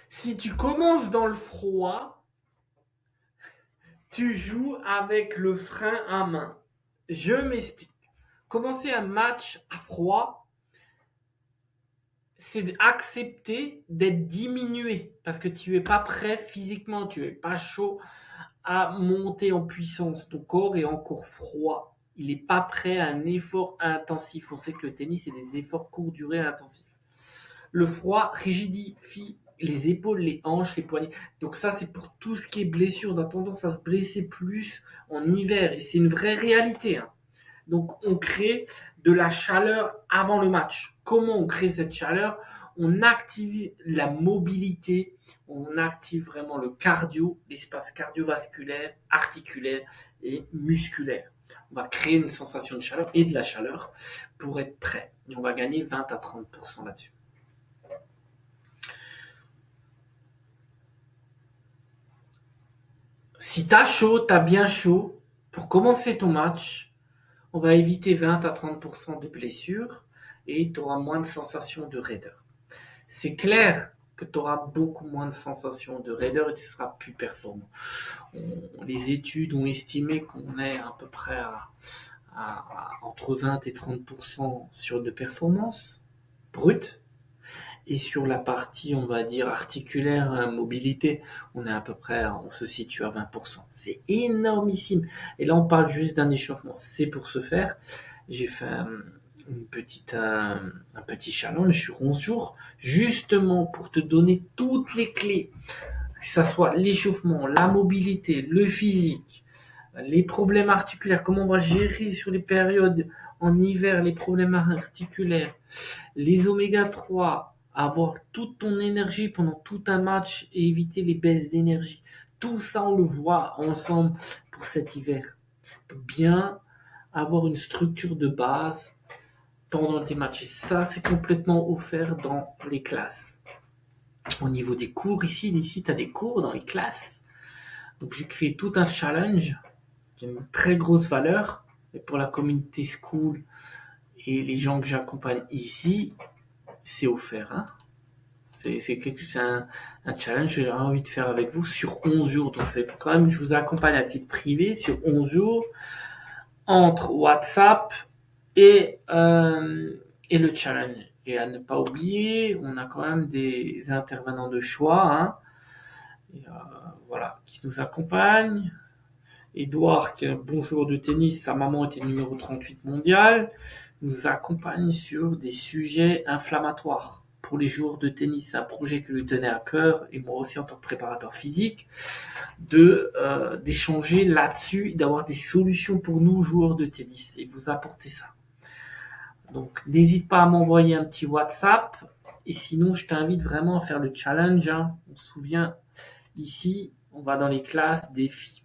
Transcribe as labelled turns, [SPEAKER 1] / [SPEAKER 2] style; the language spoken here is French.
[SPEAKER 1] Si tu commences dans le froid, tu joues avec le frein à main. Je m'explique. Commencer un match à froid, c'est accepter d'être diminué parce que tu es pas prêt physiquement, tu es pas chaud à monter en puissance. Ton corps est encore froid. Il n'est pas prêt à un effort intensif. On sait que le tennis, c'est des efforts courte durée intensifs. Le froid rigidifie les épaules, les hanches, les poignets. Donc ça, c'est pour tout ce qui est blessure. On a tendance à se blesser plus en hiver. Et c'est une vraie réalité, hein. Donc on crée de la chaleur avant le match. Comment on crée cette chaleur? On active la mobilité, on active vraiment le cardio, l'espace cardiovasculaire, articulaire et musculaire. On va créer une sensation de chaleur et de la chaleur pour être prêt. Et on va gagner 20 à 30% là-dessus. Si tu as chaud, tu as bien chaud, pour commencer ton match, on va éviter 20 à 30% de blessures et tu auras moins de sensations de raideur. C'est clair que tu auras beaucoup moins de sensations de raideur et tu seras plus performant. Les études ont estimé qu'on est à peu près entre 20 et 30% sur de performance brute. Et sur la partie, on va dire, articulaire, mobilité, on est à peu près, on se situe à 20%. C'est énormissime. Et là, on parle juste d'un échauffement. C'est pour ce faire. J'ai fait un petit challenge sur 11 jours, justement pour te donner toutes les clés, que ce soit l'échauffement, la mobilité, le physique, les problèmes articulaires, comment on va gérer sur les périodes en hiver les problèmes articulaires, les oméga 3, avoir toute ton énergie pendant tout un match et éviter les baisses d'énergie. Tout ça, on le voit ensemble pour cet hiver. Pour bien avoir une structure de base pendant tes matchs. Et ça, c'est complètement offert dans les classes. Au niveau des cours, ici tu as des cours dans les classes. Donc, j'ai créé tout un challenge qui a une très grosse valeur. Et pour la communauté school et les gens que j'accompagne ici, c'est offert. Hein. C'est un challenge que j'ai envie de faire avec vous sur 11 jours. Donc, c'est quand même, je vous accompagne à titre privé sur 11 jours entre WhatsApp et le challenge. Et à ne pas oublier, on a quand même des intervenants de choix, hein, et, voilà, qui nous accompagnent. Edouard, qui est un bon joueur de tennis, sa maman était numéro 38 mondial, nous accompagne sur des sujets inflammatoires. Pour les joueurs de tennis, c'est un projet qui lui tenait à cœur, et moi aussi en tant que préparateur physique, d'échanger là-dessus, d'avoir des solutions pour nous, joueurs de tennis, et vous apporter ça. Donc, n'hésite pas à m'envoyer un petit WhatsApp. Et sinon, je t'invite vraiment à faire le challenge, hein. On se souvient, ici, on va dans les classes, défis.